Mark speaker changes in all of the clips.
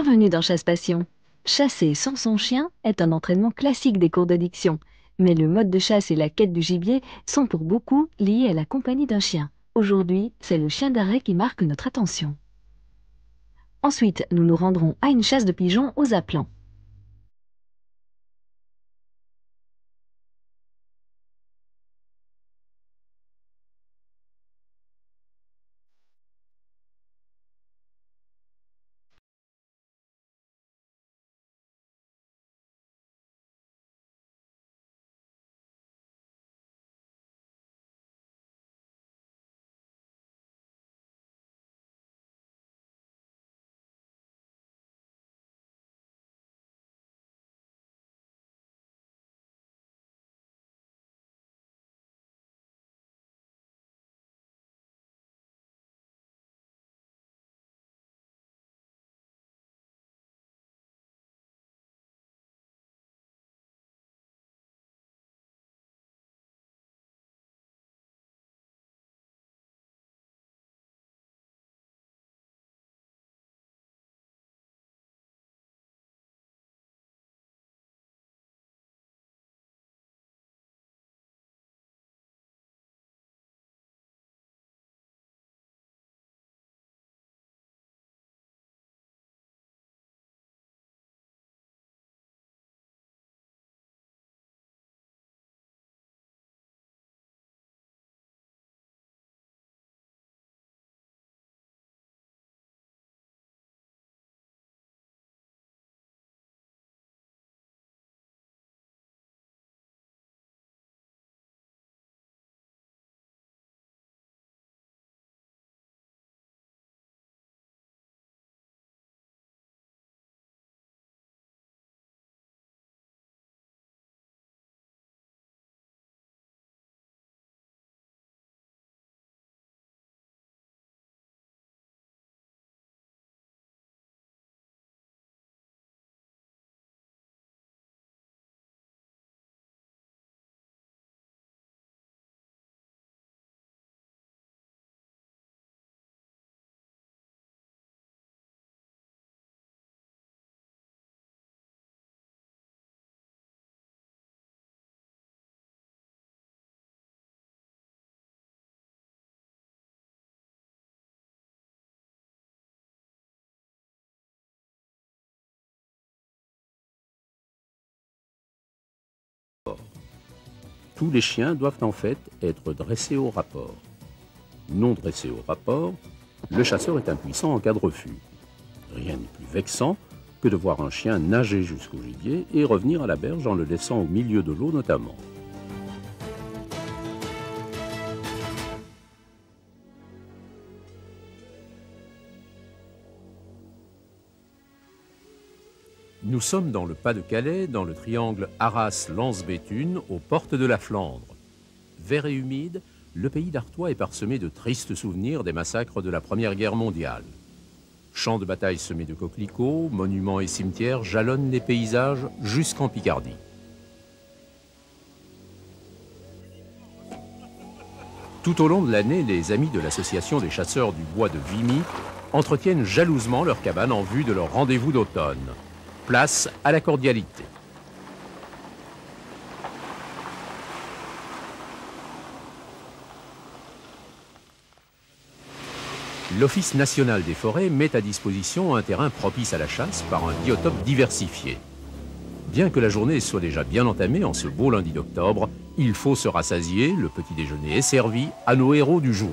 Speaker 1: Bienvenue dans Chasse Passion. Chasser sans son chien est un entraînement classique des cours de diction. Mais le mode de chasse et la quête du gibier sont pour beaucoup liés à la compagnie d'un chien. Aujourd'hui, c'est le chien d'arrêt qui marque notre attention. Ensuite, nous nous rendrons à une chasse de pigeons aux aplants.
Speaker 2: Tous les chiens doivent en fait être dressés au rapport. Non dressés au rapport, le chasseur est impuissant en cas de refus. Rien n'est plus vexant que de voir un chien nager jusqu'au gibier et revenir à la berge en le laissant au milieu de l'eau notamment. Nous sommes dans le Pas-de-Calais, dans le triangle Arras-Lens-Béthune, aux portes de la Flandre. Vert et humide, le pays d'Artois est parsemé de tristes souvenirs des massacres de la Première Guerre mondiale. Champs de bataille semés de coquelicots, monuments et cimetières jalonnent les paysages jusqu'en Picardie. Tout au long de l'année, les amis de l'association des chasseurs du bois de Vimy entretiennent jalousement leur cabane en vue de leur rendez-vous d'automne. Place à la cordialité. L'Office national des forêts met à disposition un terrain propice à la chasse par un biotope diversifié. Bien que la journée soit déjà bien entamée en ce beau lundi d'octobre, il faut se rassasier, le petit déjeuner est servi à nos héros du jour.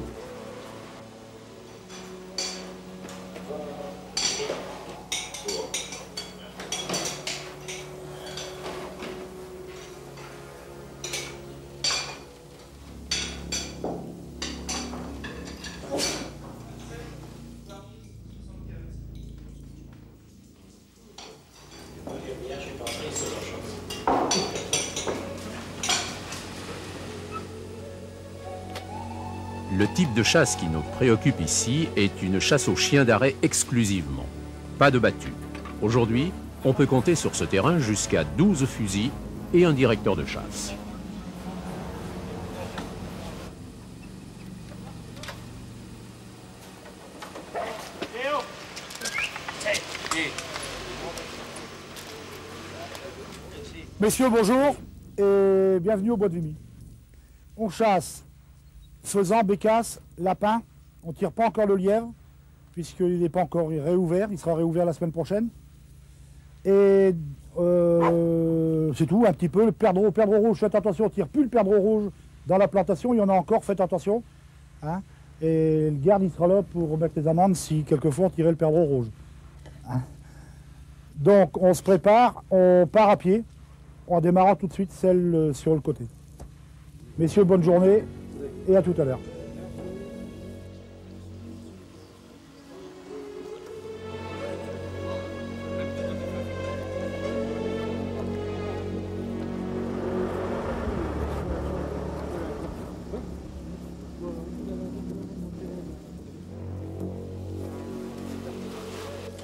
Speaker 2: Le type de chasse qui nous préoccupe ici est une chasse au chien d'arrêt exclusivement. Pas de battu. Aujourd'hui, on peut compter sur ce terrain jusqu'à 12 fusils et un directeur de chasse.
Speaker 3: Messieurs, bonjour et bienvenue au Bois de Vimy. On chasse faisan, bécasse, lapin. On ne tire pas encore le lièvre puisqu'il n'est pas encore réouvert. Il sera réouvert la semaine prochaine. Et c'est tout, un petit peu. Le perdreau rouge, faites attention, on ne tire plus le perdreau rouge dans la plantation. Il y en a encore, faites attention. Hein. Et le garde, il sera là pour remettre les amendes si quelquefois on tirait le perdreau rouge. Hein. Donc on se prépare, on part à pied. En démarrant tout de suite celle sur le côté. Messieurs, bonne journée et à tout à l'heure.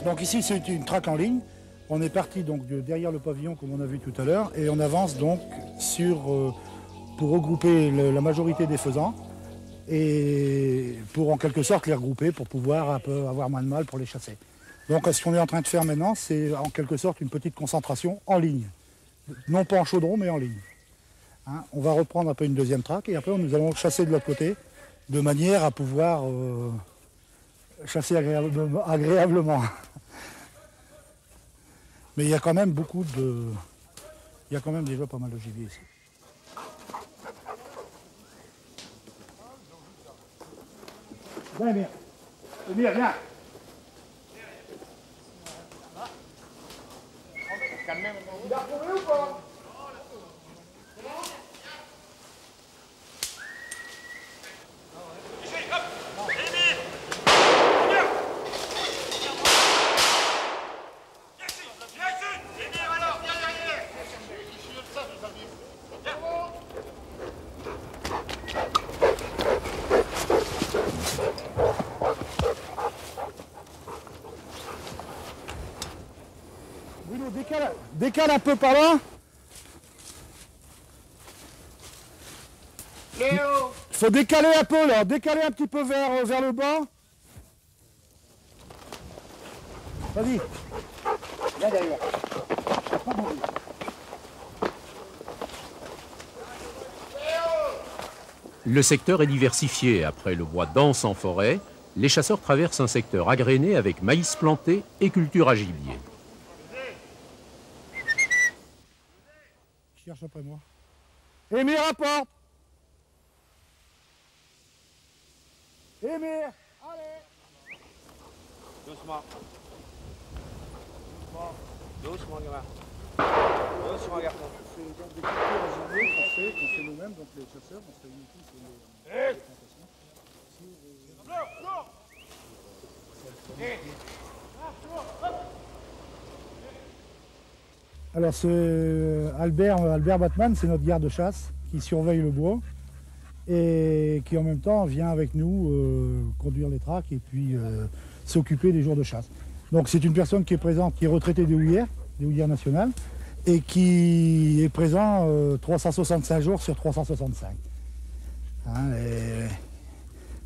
Speaker 3: Donc ici c'est une traque en ligne. On est parti donc derrière le pavillon comme on a vu tout à l'heure et on avance donc pour regrouper la majorité des faisans et pour en quelque sorte les regrouper pour pouvoir un peu avoir moins de mal pour les chasser. Donc ce qu'on est en train de faire maintenant, c'est en quelque sorte une petite concentration en ligne. Non pas en chaudron mais en ligne. Hein, on va reprendre un peu une deuxième traque et après nous allons chasser de l'autre côté de manière à pouvoir chasser agréablement. Mais il y a quand même il y a quand même déjà pas mal de gibier ici. Viens, Emir. Emir, viens. Il a retrouvé ou pas? Bruno, décale un peu par là. Léo! Il faut décaler un peu là, décaler un petit peu vers le bas. Vas-y. Là derrière.
Speaker 2: Le secteur est diversifié. Après le bois dense en forêt, les chasseurs traversent un secteur agrainé avec maïs planté et culture à gibier.
Speaker 3: Cherche après moi. Émir, rapporte. Émir, allez.
Speaker 4: Doucement. Doucement, gamin. Doucement, garçon.
Speaker 3: C'est donc des cultures à gibier qu'on fait nous-mêmes, donc les chasseurs, on se réunit tous sur les plantations. Alors c'est Albert Batman, c'est notre garde-chasse qui surveille le bois et qui en même temps vient avec nous conduire les traques et puis s'occuper des jours de chasse. Donc c'est une personne qui est présente, qui est retraitée des houillères nationales et qui est présent 365 jours sur 365. Hein, et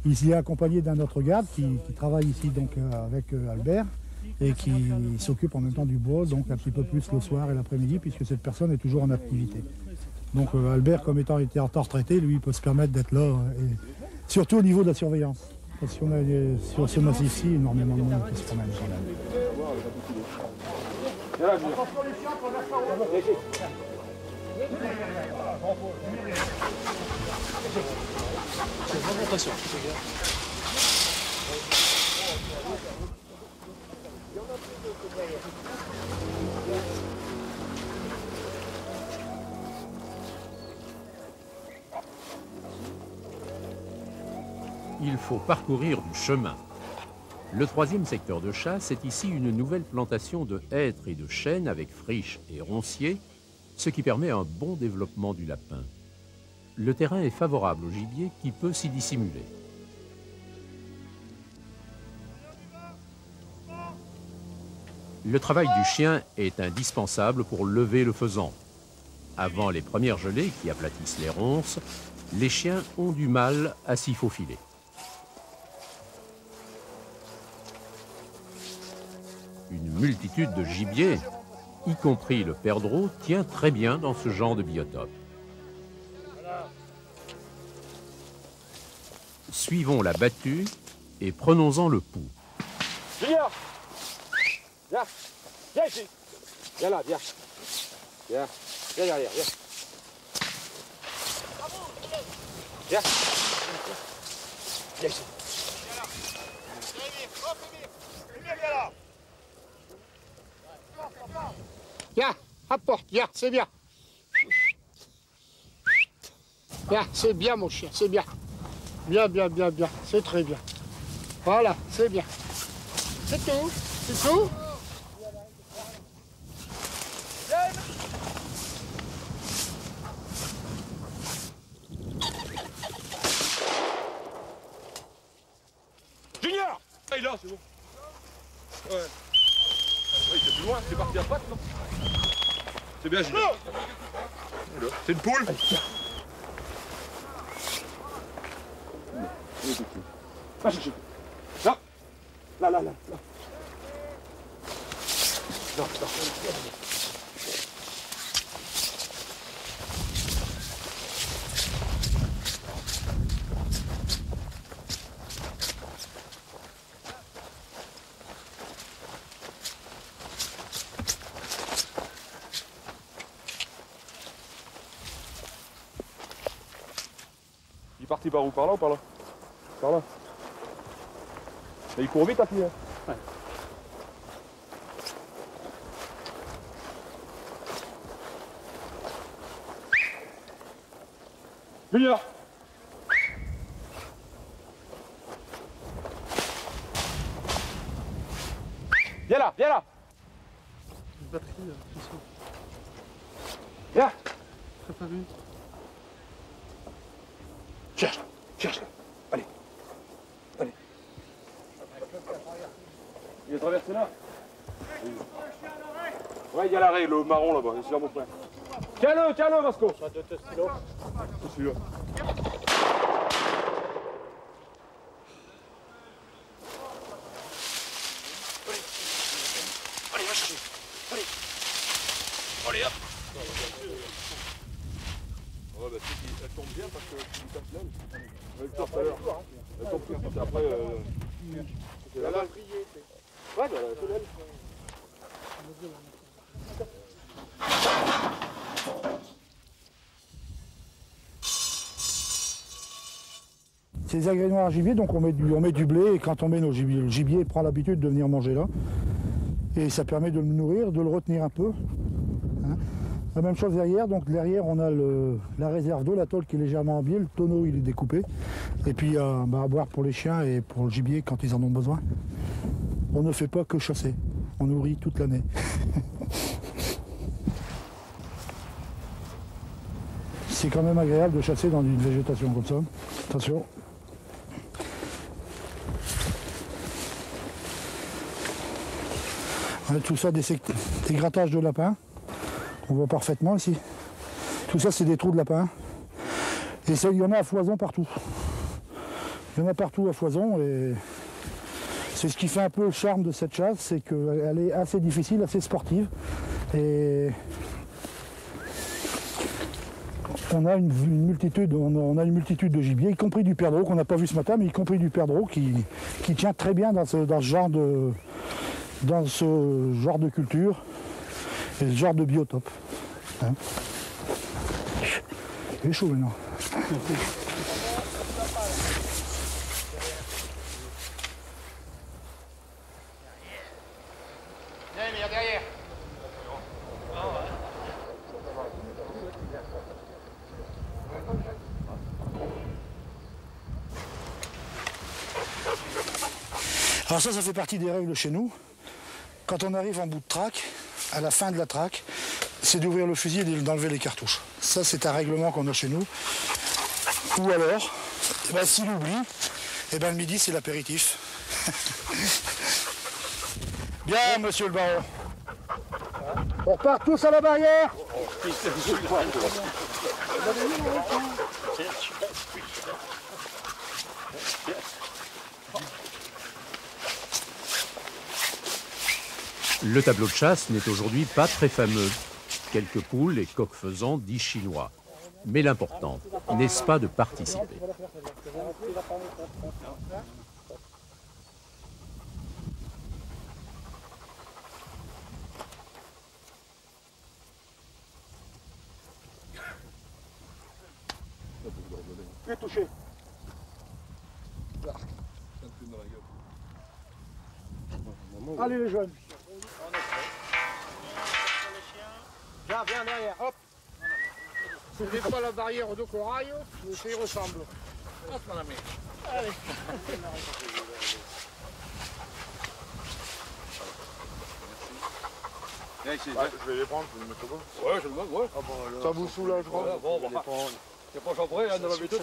Speaker 3: il est accompagné d'un autre garde qui travaille ici donc, avec Albert et qui s'occupe en même temps du bois, donc un petit peu plus le soir et l'après-midi, puisque cette personne est toujours en activité. Donc Albert, comme étant été en temps retraité, lui, il peut se permettre d'être là, et surtout au niveau de la surveillance. Parce qu'on a sur ce massif-ci énormément de monde qui se promène quand même.
Speaker 2: Il faut parcourir du chemin. Le troisième secteur de chasse est ici une nouvelle plantation de hêtres et de chênes avec friches et ronciers, ce qui permet un bon développement du lapin. Le terrain est favorable au gibier qui peut s'y dissimuler. Le travail du chien est indispensable pour lever le faisan. Avant les premières gelées qui aplatissent les ronces, les chiens ont du mal à s'y faufiler. Une multitude de gibiers, y compris le perdreau, tient très bien dans ce genre de biotope. Suivons la battue et prenons-en le pouls.
Speaker 4: Junior! Viens! Viens ici! Viens là, viens! Viens! Viens derrière, viens! Viens! Viens ici!
Speaker 5: Viens, apporte, viens, c'est bien. Viens, c'est bien mon chien, c'est bien. Bien, bien, bien, bien, c'est très bien. Voilà, c'est bien. C'est tout, c'est tout.
Speaker 4: Junior! Ah, il est là, c'est bon. Ouais. Ouais, il était plus loin, c'est parti à patte, non? C'est bien, Junior. C'est une poule? Va chercher. Là. Là, là, là. Là. Non, non. Il est parti par où? Par là ou par là? Par là. Et il court vite à pied. Hein. Ouais. Junior! Viens là, viens là! Viens! Cherche, cherche. Allez, allez. Il est traversé là? Ouais, il y a l'arrêt, le marron là-bas, c'est là mon frère. Tiens-le, Vasco. C'est celui-là. Allez, va chercher. Allez. Allez, hop. Ouais, bah, elle tombe bien parce que tu lui tapes l'aile. Elle tombe tout à l'heure. Elle tombe tout de suite après. Elle a brillé. Ouais, bah, c'est l'aile.
Speaker 3: C'est des agrénoirs à gibier, donc on met du blé, et quand on met nos gibiers, le gibier prend l'habitude de venir manger là. Et ça permet de le nourrir, de le retenir un peu. Hein. La même chose derrière, donc derrière on a la réserve d'eau, la tôle qui est légèrement en biais, le tonneau il est découpé. Et puis à boire pour les chiens et pour le gibier quand ils en ont besoin. On ne fait pas que chasser, on nourrit toute l'année. C'est quand même agréable de chasser dans une végétation comme ça. Attention. Tout ça, des grattages de lapin. On voit parfaitement ici. Tout ça, c'est des trous de lapin. Et ça, il y en a à foison partout. Il y en a partout à foison. Et c'est ce qui fait un peu le charme de cette chasse, c'est qu'elle est assez difficile, assez sportive. Et on a une multitude de gibier, y compris du perdreau qu'on n'a pas vu ce matin, mais y compris du perdreau qui tient très bien dans ce genre de culture et ce genre de biotope. Hein. Il est chaud maintenant.
Speaker 5: Derrière.
Speaker 3: Alors ça fait partie des règles chez nous. Quand on arrive en bout de traque, à la fin de la traque, c'est d'ouvrir le fusil et d'enlever les cartouches. Ça, c'est un règlement qu'on a chez nous. Ou alors, s'il oublie, le midi, c'est l'apéritif. Bien, monsieur le baron. On repart tous à la barrière.
Speaker 2: Le tableau de chasse n'est aujourd'hui pas très fameux. Quelques poules et coqs faisans dits chinois. Mais l'important, n'est-ce pas de participer?
Speaker 4: Tu es touché.
Speaker 5: Allez les jeunes.
Speaker 4: Viens, viens derrière, hop.
Speaker 5: C'est pas la barrière de corail, mais ça y ressemble.
Speaker 4: Hop, mon ami.
Speaker 5: Allez.
Speaker 4: Je vais les prendre, je vais les mettre au bas. Ouais, je le donne, ouais. Ah bon,
Speaker 5: Ça vous soulagera.
Speaker 4: voilà, bon, on va pas. C'est pas chambré, hein, de l'habitude.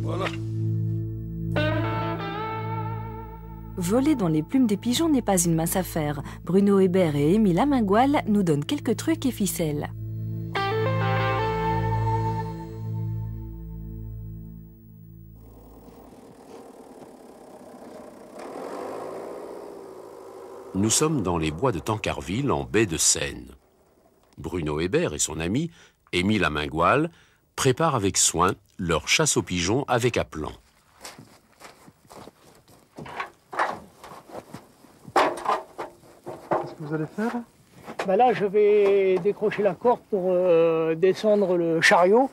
Speaker 4: Voilà.
Speaker 1: Voler dans les plumes des pigeons n'est pas une mince affaire. Bruno Hébert et Émile Amingoal nous donnent quelques trucs et ficelles.
Speaker 2: Nous sommes dans les bois de Tancarville, en baie de Seine. Bruno Hébert et son ami, Émile Amingoal, préparent avec soin leur chasse aux pigeons avec appelant.
Speaker 3: Qu'est-ce que vous allez faire?
Speaker 5: Ben là, je vais décrocher la corde pour descendre le chariot.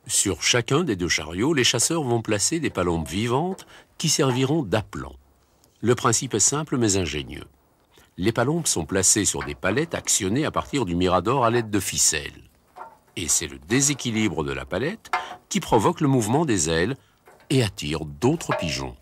Speaker 2: Sur chacun des deux chariots, les chasseurs vont placer des palombes vivantes qui serviront d'appelant. Le principe est simple mais ingénieux. Les palombes sont placées sur des palettes actionnées à partir du mirador à l'aide de ficelles. Et c'est le déséquilibre de la palette qui provoque le mouvement des ailes et attire d'autres pigeons.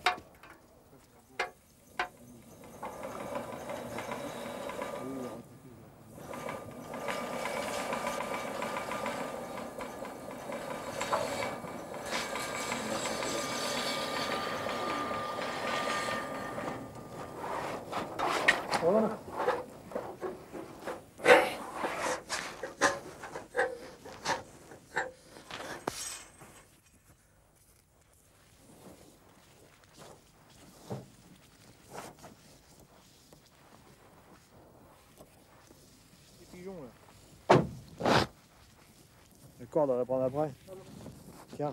Speaker 5: Voilà.
Speaker 3: Les pigeons là. La corde, on va la prendre après. Tiens.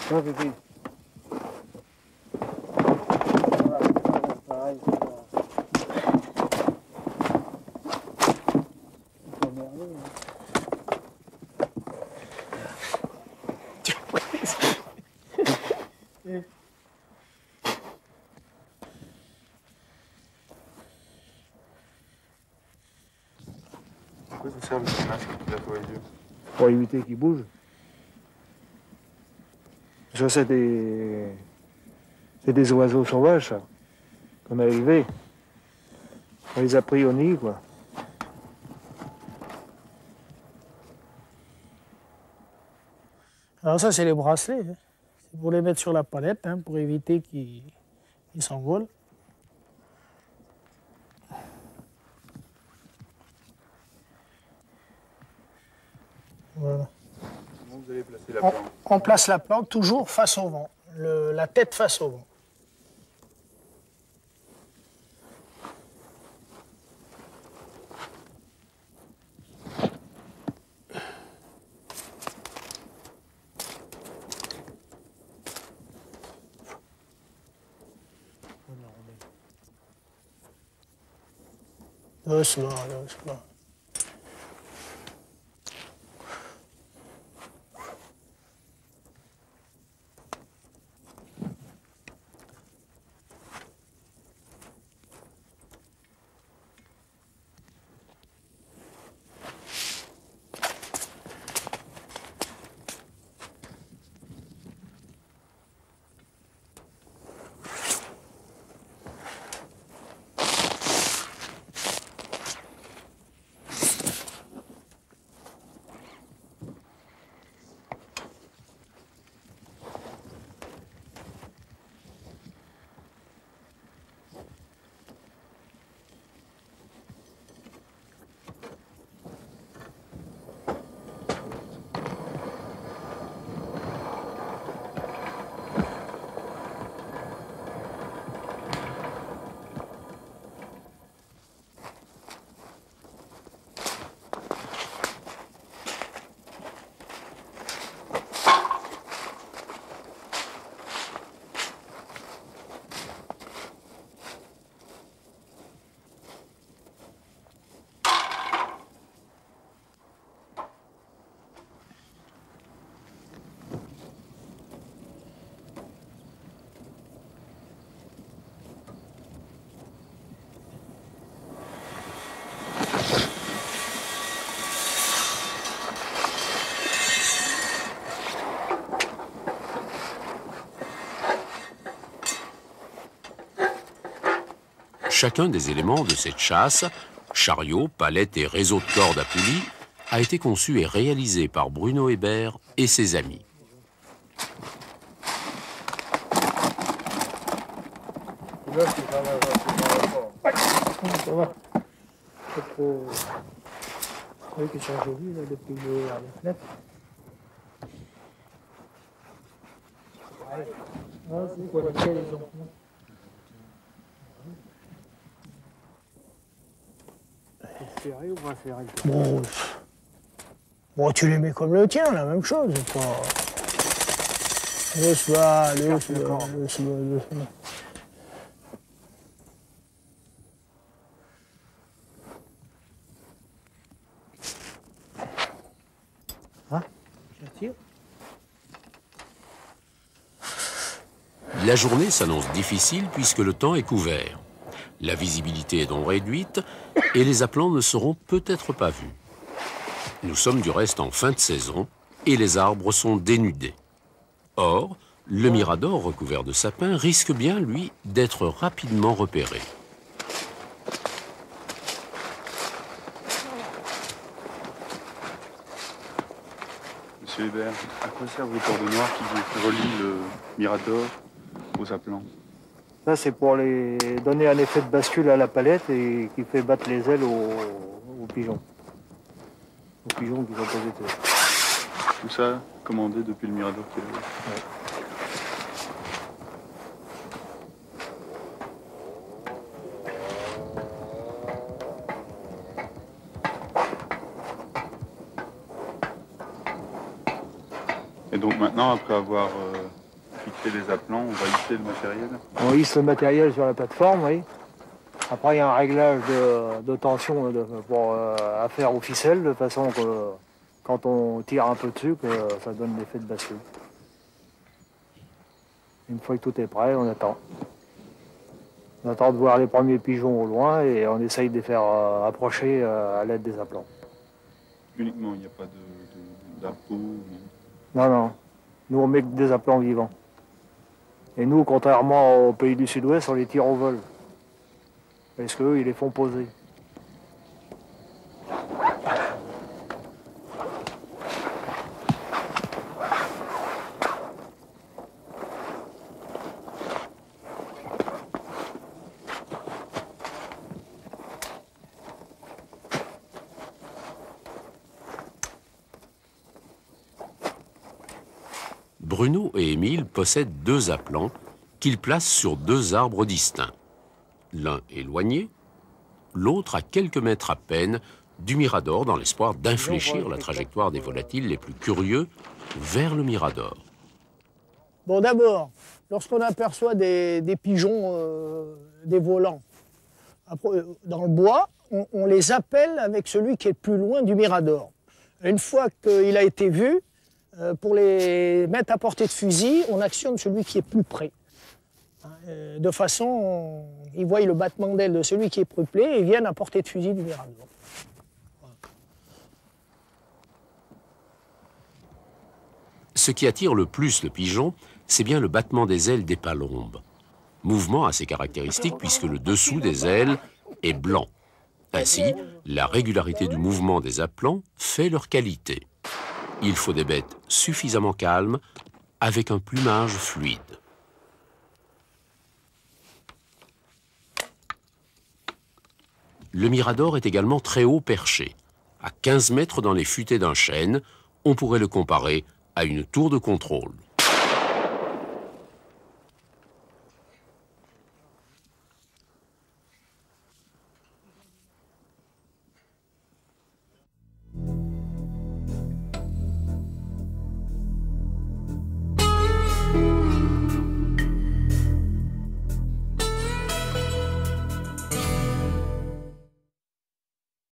Speaker 3: Tiens, Fifi. Voilà, pareil.
Speaker 4: Pourquoi ça sert le masque qu'il a pour les yeux?
Speaker 3: Pour éviter qu'ils bougent. Ça, c'est des oiseaux sauvages, ça, qu'on a élevés. On les a pris au nid, quoi.
Speaker 5: Alors ça, c'est les bracelets. Hein. C'est pour les mettre sur la palette, hein, pour éviter qu'ils s'envolent. Voilà.
Speaker 4: Comment vous allez placer la plante?
Speaker 5: On place la plante toujours face au vent, la tête face au vent. Doucement, doucement.
Speaker 2: Chacun des éléments de cette chasse, chariot, palette et réseau de cordes à poulies, a été conçu et réalisé par Bruno Hébert et ses amis.
Speaker 5: Là, c'est pas mal, ça va. C'est trop... Oui, qu'ils sont jolis, là, depuis les fenêtres. Ah, c'est quoi, les enfants. Serré ou pas serré? Bon, tu les mets comme le tien, la même chose. Pas... Laisse-la. Hein? J'attire.
Speaker 2: La journée s'annonce difficile puisque le temps est couvert. La visibilité est donc réduite et les appelants ne seront peut-être pas vus. Nous sommes du reste en fin de saison et les arbres sont dénudés. Or, le mirador recouvert de sapins risque bien, lui, d'être rapidement repéré.
Speaker 6: Monsieur Hébert, à quoi servent les cordes noires qui relient le mirador aux appelants?
Speaker 5: Ça, c'est pour les donner un effet de bascule à la palette et qui fait battre les ailes aux pigeons. Aux pigeons qui sont posés dessus.
Speaker 6: Tout ça commandé depuis le mirador qui est là.
Speaker 5: Ouais.
Speaker 6: Et donc maintenant, après avoir fixé les appelants, on va hisser le matériel?
Speaker 5: On hisse le matériel sur la plateforme, oui. Après, il y a un réglage de tension à faire aux ficelles, de façon que quand on tire un peu dessus, que ça donne l'effet de bascule. Une fois que tout est prêt, on attend. On attend de voir les premiers pigeons au loin et on essaye de les faire approcher à l'aide des appelants.
Speaker 6: Uniquement, il n'y a pas d'appôt?
Speaker 5: Non, non. Nous, on met que des appelants vivants. Et nous, contrairement au pays du Sud-Ouest, on les tire au vol. Parce qu'eux, ils les font poser.
Speaker 2: Bruno et Émile possèdent 2 appelants qu'ils placent sur 2 arbres distincts. L'un éloigné, l'autre à quelques mètres à peine du mirador dans l'espoir d'infléchir la trajectoire des volatiles les plus curieux vers le mirador.
Speaker 5: Bon, d'abord, lorsqu'on aperçoit des pigeons, des volants, dans le bois, on les appelle avec celui qui est le plus loin du mirador. Une fois qu'il a été vu, pour les mettre à portée de fusil, on actionne celui qui est plus près. De façon, ils voient le battement d'aile de celui qui est plus près et viennent à portée de fusil du mirador.
Speaker 2: Ce qui attire le plus le pigeon, c'est bien le battement des ailes des palombes. Mouvement assez caractéristique puisque le dessous des ailes est blanc. Ainsi, la régularité du mouvement des appelants fait leur qualité. Il faut des bêtes suffisamment calmes, avec un plumage fluide. Le mirador est également très haut perché. À 15 mètres dans les futaies d'un chêne, on pourrait le comparer à une tour de contrôle.